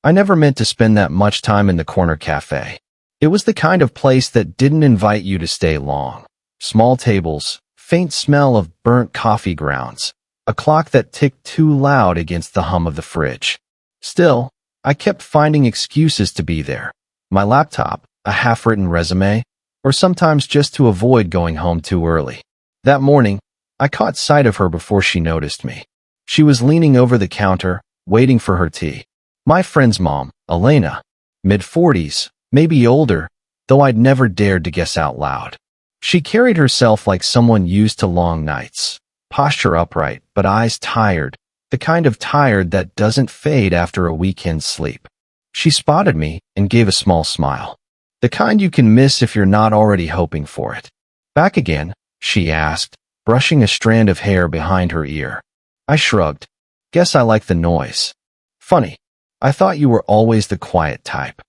I never meant to spend that much time in the corner cafe. It was the kind of place that didn't invite you to stay long. Small tables, faint smell of burnt coffee grounds, a clock that ticked too loud against the hum of the fridge. Still, I kept finding excuses to be there. My laptop, a half-written resume, or sometimes just to avoid going home too early. That morning, I caught sight of her before she noticed me. She was leaning over the counter, waiting for her tea. My friend's mom, Elena, mid-40s, maybe older, though I'd never dared to guess out loud. She carried herself like someone used to long nights, posture upright, but eyes tired, the kind of tired that doesn't fade after a weekend's sleep. She spotted me and gave a small smile, the kind you can miss if you're not already hoping for it. "Back again?" she asked, brushing a strand of hair behind her ear. I shrugged. "Guess I like the noise." "Funny. I thought you were always the quiet type."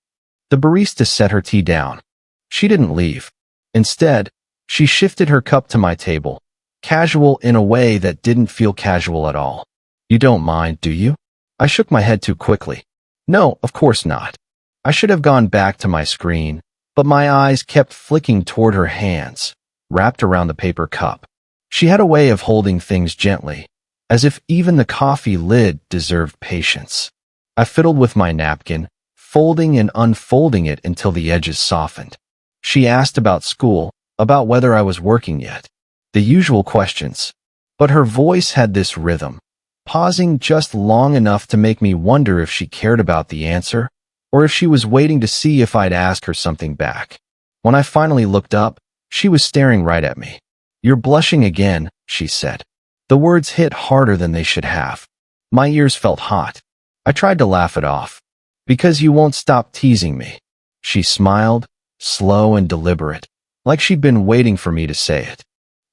The barista set her tea down. She didn't leave. Instead, she shifted her cup to my table, casual in a way that didn't feel casual at all. "You don't mind, do you?" I shook my head too quickly. "No, of course not." I should have gone back to my screen, but my eyes kept flicking toward her hands, wrapped around the paper cup. She had a way of holding things gently, as if even the coffee lid deserved patience. I fiddled with my napkin, folding and unfolding it until the edges softened. She asked about school, about whether I was working yet. The usual questions. But her voice had this rhythm, pausing just long enough to make me wonder if she cared about the answer, or if she was waiting to see if I'd ask her something back. When I finally looked up, she was staring right at me. "You're blushing again," she said. The words hit harder than they should have. My ears felt hot. I tried to laugh it off. "Because you won't stop teasing me." She smiled, slow and deliberate, like she'd been waiting for me to say it.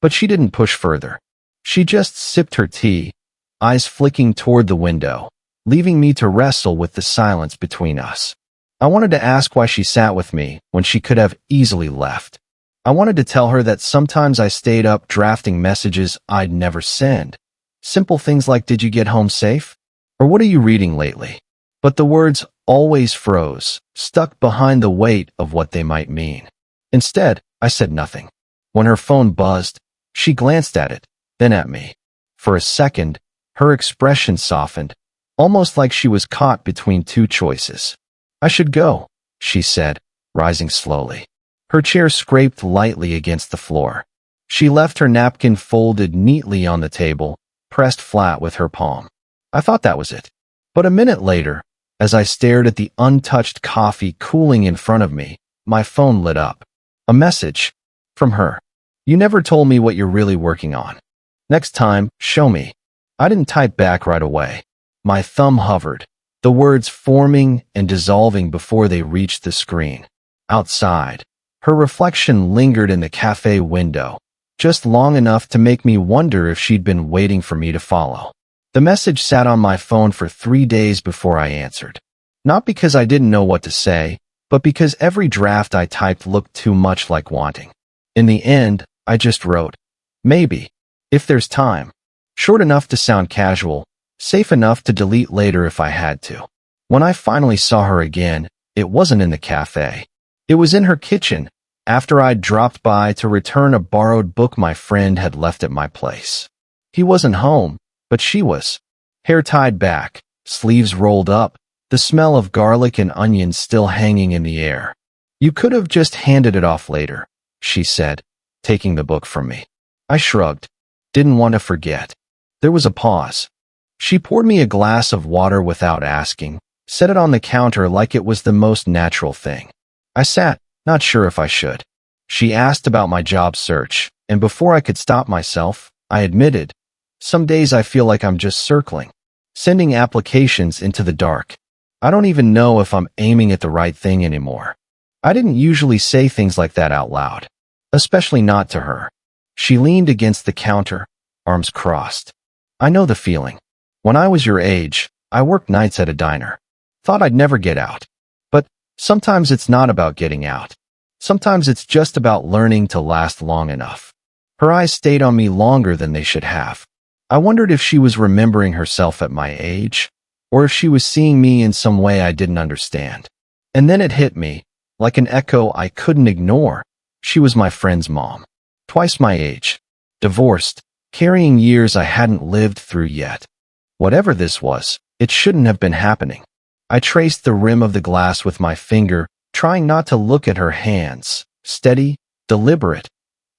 But she didn't push further. She just sipped her tea, eyes flicking toward the window, leaving me to wrestle with the silence between us. I wanted to ask why she sat with me when she could have easily left. I wanted to tell her that sometimes I stayed up drafting messages I'd never send. Simple things like, "Did you get home safe?" Or "What are you reading lately?" But the words always froze, stuck behind the weight of what they might mean. Instead, I said nothing. When her phone buzzed, she glanced at it, then at me. For a second, her expression softened, almost like she was caught between two choices. "I should go," she said, rising slowly. Her chair scraped lightly against the floor. She left her napkin folded neatly on the table, pressed flat with her palm. I thought that was it. But a minute later, as I stared at the untouched coffee cooling in front of me, my phone lit up. A message. From her. "You never told me what you're really working on. Next time, show me." I didn't type back right away. My thumb hovered, the words forming and dissolving before they reached the screen. Outside, her reflection lingered in the cafe window, just long enough to make me wonder if she'd been waiting for me to follow. The message sat on my phone for 3 days before I answered. Not because I didn't know what to say, but because every draft I typed looked too much like wanting. In the end, I just wrote, "Maybe, if there's time." Short enough to sound casual, safe enough to delete later if I had to. When I finally saw her again, it wasn't in the cafe. It was in her kitchen, after I'd dropped by to return a borrowed book my friend had left at my place. He wasn't home, but she was. Hair tied back, sleeves rolled up, the smell of garlic and onions still hanging in the air. "You could have just handed it off later," she said, taking the book from me. I shrugged. Didn't want to forget. There was a pause. She poured me a glass of water without asking, set it on the counter like it was the most natural thing. I sat, not sure if I should. She asked about my job search, and before I could stop myself, I admitted, "Some days I feel like I'm just circling, sending applications into the dark. I don't even know if I'm aiming at the right thing anymore." I didn't usually say things like that out loud, especially not to her. She leaned against the counter, arms crossed. "I know the feeling. When I was your age, I worked nights at a diner. Thought I'd never get out. But sometimes it's not about getting out. Sometimes it's just about learning to last long enough." Her eyes stayed on me longer than they should have. I wondered if she was remembering herself at my age, or if she was seeing me in some way I didn't understand. And then it hit me, like an echo I couldn't ignore. She was my friend's mom. Twice my age. Divorced, carrying years I hadn't lived through yet. Whatever this was, it shouldn't have been happening. I traced the rim of the glass with my finger, trying not to look at her hands, steady, deliberate,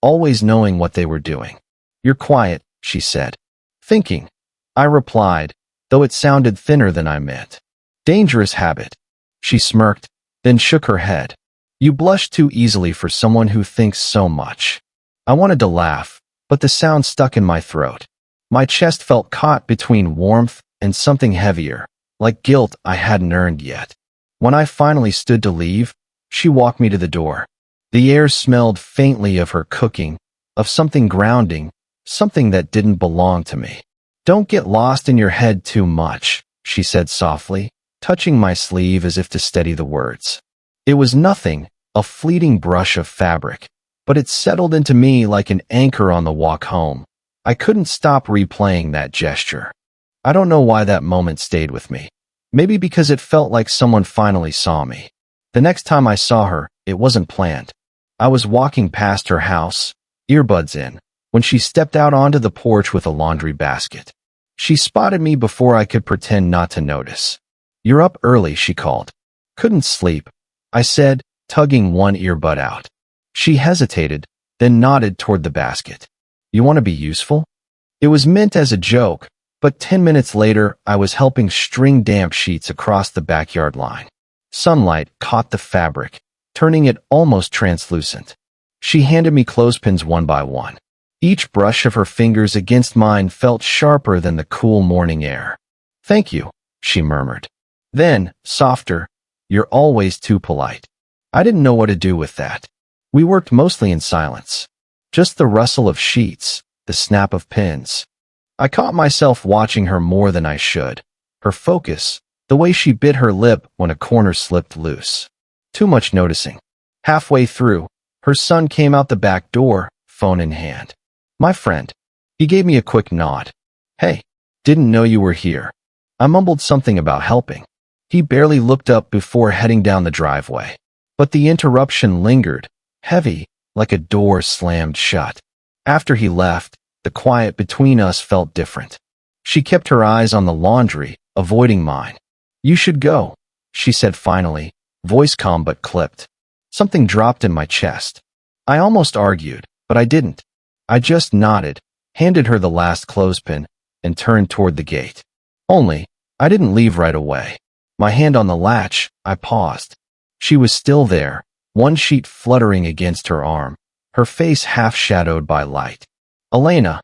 always knowing what they were doing. "You're quiet," she said. "Thinking," I replied, though it sounded thinner than I meant. "Dangerous habit." She smirked, then shook her head. "You blush too easily for someone who thinks so much." I wanted to laugh, but the sound stuck in my throat. My chest felt caught between warmth and something heavier, like guilt I hadn't earned yet. When I finally stood to leave, she walked me to the door. The air smelled faintly of her cooking, of something grounding, something that didn't belong to me. "Don't get lost in your head too much," she said softly, touching my sleeve as if to steady the words. It was nothing, a fleeting brush of fabric, but it settled into me like an anchor on the walk home. I couldn't stop replaying that gesture. I don't know why that moment stayed with me. Maybe because it felt like someone finally saw me. The next time I saw her, it wasn't planned. I was walking past her house, earbuds in, when she stepped out onto the porch with a laundry basket. She spotted me before I could pretend not to notice. "You're up early," she called. "Couldn't sleep," I said, tugging one earbud out. She hesitated, then nodded toward the basket. "You want to be useful?" It was meant as a joke, but 10 minutes later, I was helping string damp sheets across the backyard line. Sunlight caught the fabric, turning it almost translucent. She handed me clothespins one by one. Each brush of her fingers against mine felt sharper than the cool morning air. "Thank you," she murmured. Then, softer, "You're always too polite." I didn't know what to do with that. We worked mostly in silence. Just the rustle of sheets, the snap of pins. I caught myself watching her more than I should. Her focus, the way she bit her lip when a corner slipped loose. Too much noticing. Halfway through, her son came out the back door, phone in hand. "My friend." He gave me a quick nod. "Hey, didn't know you were here." I mumbled something about helping. He barely looked up before heading down the driveway. But the interruption lingered, heavy, like a door slammed shut. After he left, the quiet between us felt different. She kept her eyes on the laundry, avoiding mine. "You should go," she said finally, voice calm but clipped. Something dropped in my chest. I almost argued, but I didn't. I just nodded, handed her the last clothespin, and turned toward the gate. Only, I didn't leave right away. My hand on the latch, I paused. She was still there, one sheet fluttering against her arm, her face half-shadowed by light. "Elena,"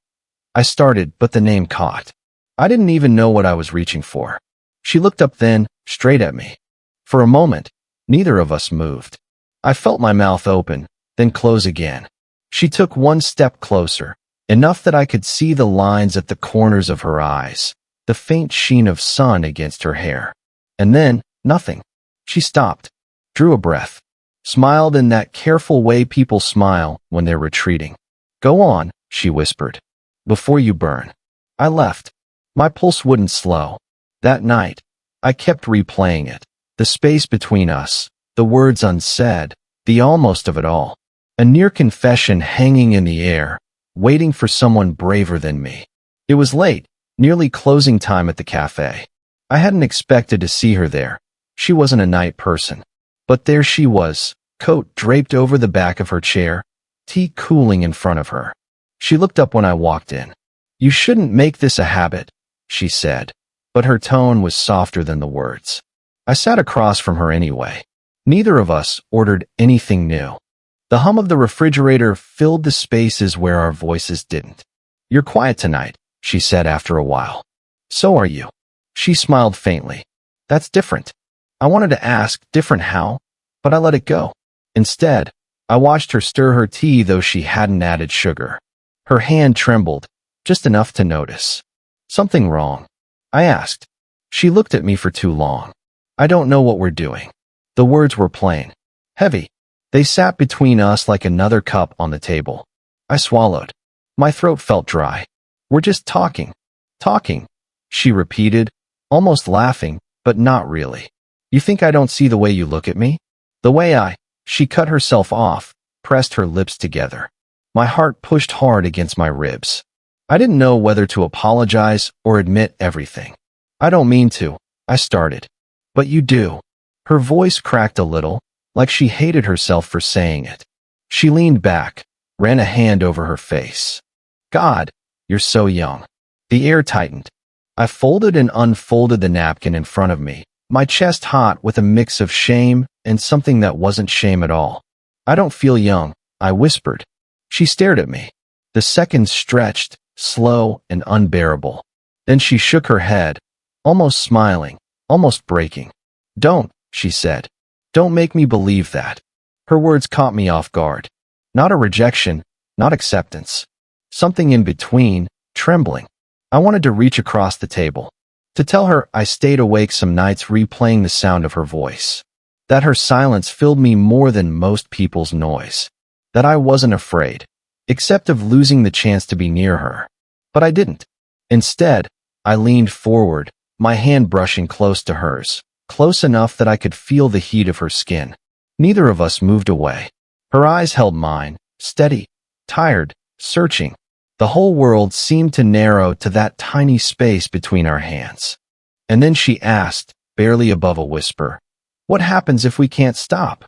I started, but the name caught. I didn't even know what I was reaching for. She looked up then, straight at me. For a moment, neither of us moved. I felt my mouth open, then close again. She took one step closer, enough that I could see the lines at the corners of her eyes, the faint sheen of sun against her hair. And then, nothing. She stopped, drew a breath, smiled in that careful way people smile when they're retreating. "Go on," she whispered, "before you burn." I left. My pulse wouldn't slow. That night, I kept replaying it, the space between us, the words unsaid, the almost of it all. A near confession hanging in the air, waiting for someone braver than me. It was late, nearly closing time at the cafe. I hadn't expected to see her there. She wasn't a night person. But there she was, coat draped over the back of her chair, tea cooling in front of her. She looked up when I walked in. "You shouldn't make this a habit," she said, but her tone was softer than the words. I sat across from her anyway. Neither of us ordered anything new. The hum of the refrigerator filled the spaces where our voices didn't. "You're quiet tonight," she said after a while. "So are you." She smiled faintly. "That's different." I wanted to ask, different how? But I let it go. Instead, I watched her stir her tea though she hadn't added sugar. Her hand trembled, just enough to notice. "Something wrong?" I asked. She looked at me for too long. "I don't know what we're doing." The words were plain, heavy. They sat between us like another cup on the table. I swallowed. My throat felt dry. "We're just talking." "Talking," she repeated, almost laughing, but not really. You think I don't see the way you look at me? The way She cut herself off, pressed her lips together. My heart pushed hard against my ribs. I didn't know whether to apologize or admit everything. I don't mean to, I started. But you do. Her voice cracked a little, like she hated herself for saying it. She leaned back, ran a hand over her face. God, you're so young. The air tightened. I folded and unfolded the napkin in front of me, my chest hot with a mix of shame and something that wasn't shame at all. I don't feel young, I whispered. She stared at me. The seconds stretched, slow and unbearable. Then she shook her head, almost smiling, almost breaking. Don't, she said. Don't make me believe that. Her words caught me off guard. Not a rejection, not acceptance. Something in between, trembling. I wanted to reach across the table. To tell her I stayed awake some nights replaying the sound of her voice. That her silence filled me more than most people's noise. That I wasn't afraid, except of losing the chance to be near her. But I didn't. Instead, I leaned forward, my hand brushing close to hers, close enough that I could feel the heat of her skin. Neither of us moved away. Her eyes held mine, steady, tired, searching. The whole world seemed to narrow to that tiny space between our hands. And then she asked, barely above a whisper, "What happens if we can't stop?"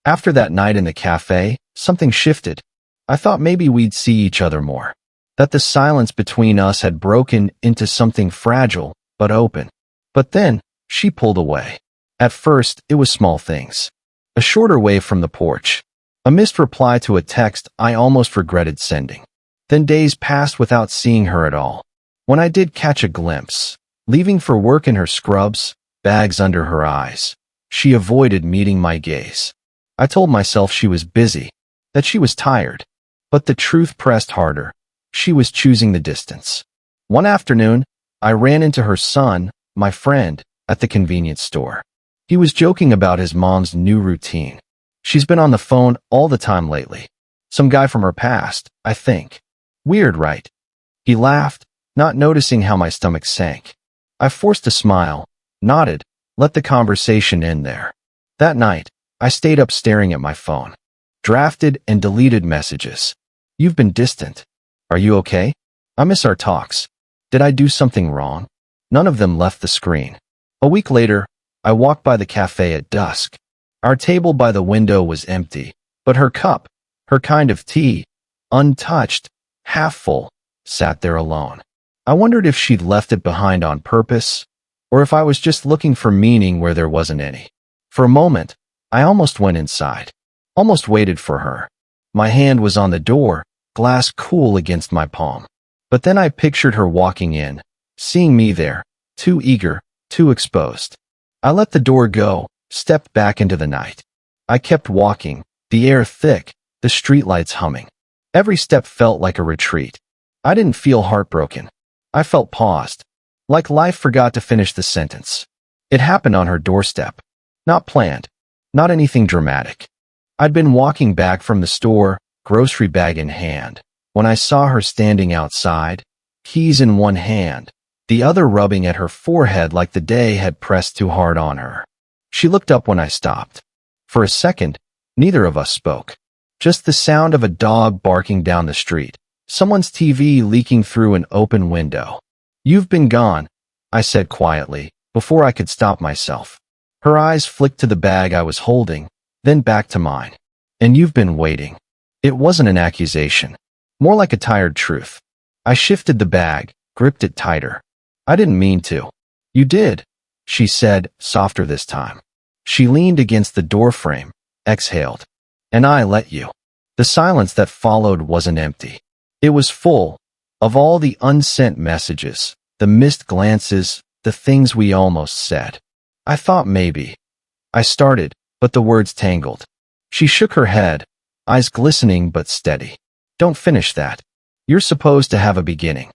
After that night in the cafe, something shifted. I thought maybe we'd see each other more. That the silence between us had broken into something fragile, but open. But then, she pulled away. At first, it was small things. A shorter wave from the porch. A missed reply to a text I almost regretted sending. Then days passed without seeing her at all. When I did catch a glimpse, leaving for work in her scrubs, bags under her eyes, she avoided meeting my gaze. I told myself she was busy, that she was tired. But the truth pressed harder. She was choosing the distance. One afternoon, I ran into her son, my friend, at the convenience store. He was joking about his mom's new routine. She's been on the phone all the time lately. Some guy from her past, I think. Weird, right? He laughed, not noticing how my stomach sank. I forced a smile, nodded, let the conversation end there. That night, I stayed up staring at my phone. Drafted and deleted messages. You've been distant. Are you okay? I miss our talks. Did I do something wrong? None of them left the screen. A week later, I walked by the cafe at dusk. Our table by the window was empty, but her cup, her kind of tea, untouched, half full, sat there alone. I wondered if she'd left it behind on purpose, or if I was just looking for meaning where there wasn't any. For a moment, I almost went inside, almost waited for her. My hand was on the door, glass cool against my palm. But then I pictured her walking in, seeing me there, too eager, too exposed. I let the door go, stepped back into the night. I kept walking, the air thick, the streetlights humming. Every step felt like a retreat. I didn't feel heartbroken. I felt paused, like life forgot to finish the sentence. It happened on her doorstep. Not planned, not anything dramatic. I'd been walking back from the store, grocery bag in hand, when I saw her standing outside, keys in one hand, the other rubbing at her forehead like the day had pressed too hard on her. She looked up when I stopped. For a second, neither of us spoke. Just the sound of a dog barking down the street, someone's TV leaking through an open window. "You've been gone," I said quietly, before I could stop myself. Her eyes flicked to the bag I was holding, then back to mine. "And you've been waiting." It wasn't an accusation, more like a tired truth. I shifted the bag, gripped it tighter. "I didn't mean to." "You did," she said, softer this time. She leaned against the doorframe, exhaled. "And I let you." The silence that followed wasn't empty. It was full of all the unsent messages, the missed glances, the things we almost said. I thought maybe. I started, but the words tangled. She shook her head, eyes glistening but steady. "Don't finish that. You're supposed to have a beginning."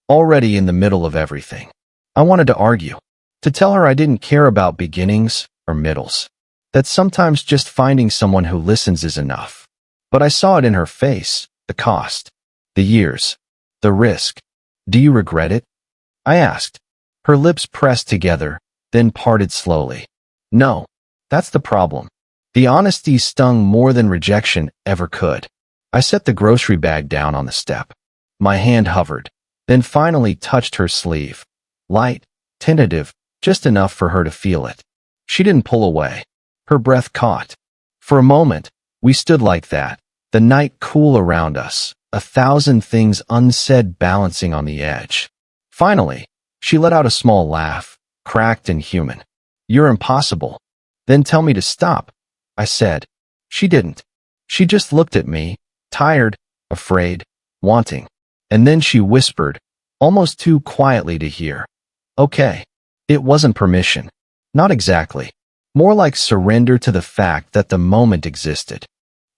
Already in the middle of everything. I wanted to argue, to tell her I didn't care about beginnings or middles, that sometimes just finding someone who listens is enough. But I saw it in her face, the cost, the years, the risk. "Do you regret it?" I asked. Her lips pressed together, then parted slowly. No, that's the problem. The honesty stung more than rejection ever could. I set the grocery bag down on the step. My hand hovered, then finally touched her sleeve. Light, tentative, just enough for her to feel it. She didn't pull away. Her breath caught. For a moment, we stood like that, the night cool around us, 1,000 things unsaid balancing on the edge. Finally, she let out a small laugh, cracked and human. You're impossible. Then tell me to stop, I said. She didn't. She just looked at me, tired, afraid, wanting. And then she whispered, almost too quietly to hear. Okay. It wasn't permission. Not exactly. More like surrender to the fact that the moment existed.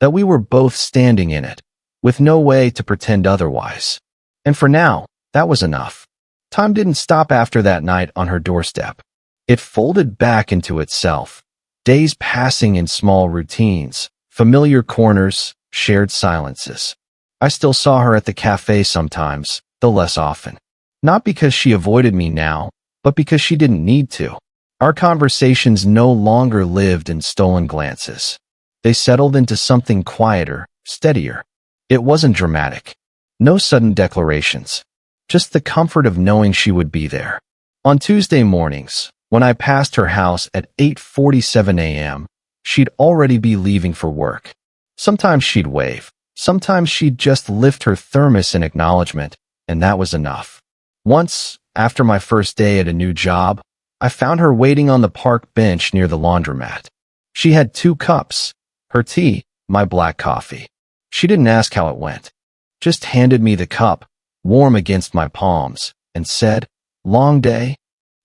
That we were both standing in it, with no way to pretend otherwise. And for now, that was enough. Time didn't stop after that night on her doorstep. It folded back into itself. Days passing in small routines, familiar corners, shared silences. I still saw her at the cafe sometimes, though less often. Not because she avoided me now, but because she didn't need to. Our conversations no longer lived in stolen glances. They settled into something quieter, steadier. It wasn't dramatic. No sudden declarations. Just the comfort of knowing she would be there. On Tuesday mornings, when I passed her house at 8:47 a.m., she'd already be leaving for work. Sometimes she'd wave. Sometimes she'd just lift her thermos in acknowledgement, and that was enough. Once, after my first day at a new job, I found her waiting on the park bench near the laundromat. She had 2 cups, her tea, my black coffee. She didn't ask how it went. Just handed me the cup, warm against my palms, and said, "Long day?"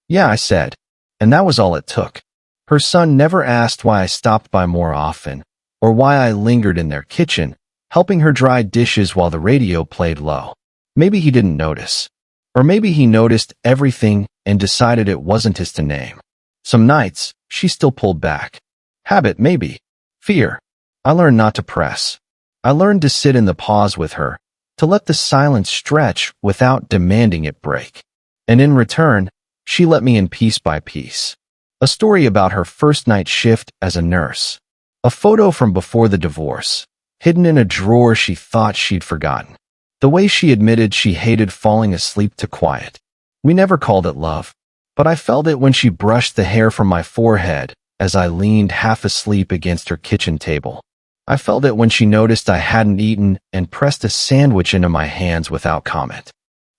"Yeah," I said. And that was all it took. Her son never asked why I stopped by more often, or why I lingered in their kitchen, helping her dry dishes while the radio played low. Maybe he didn't notice. Or maybe he noticed everything and decided it wasn't his to name. Some nights, she still pulled back. Habit, maybe. Fear. I learned not to press. I learned to sit in the pause with her, to let the silence stretch without demanding it break. And in return, she let me in piece by piece. A story about her first night shift as a nurse. A photo from before the divorce, hidden in a drawer she thought she'd forgotten. The way she admitted she hated falling asleep to quiet. We never called it love, but I felt it when she brushed the hair from my forehead as I leaned half asleep against her kitchen table. I felt it when she noticed I hadn't eaten and pressed a sandwich into my hands without comment.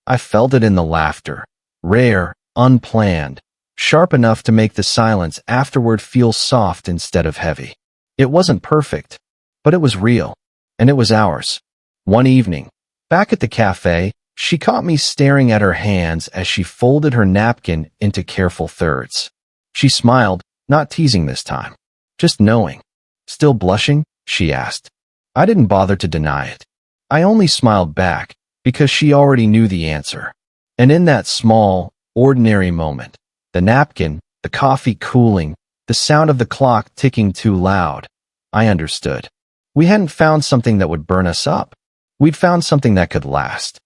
I felt it in the laughter, rare, unplanned, sharp enough to make the silence afterward feel soft instead of heavy. It wasn't perfect, but it was real, and it was ours. One evening, back at the cafe, she caught me staring at her hands as she folded her napkin into careful thirds. She smiled, not teasing this time, just knowing. "Still blushing?" she asked. I didn't bother to deny it. I only smiled back, because she already knew the answer. And in that small, ordinary moment, the napkin, the coffee cooling, the sound of the clock ticking too loud, I understood. We hadn't found something that would burn us up. We'd found something that could last.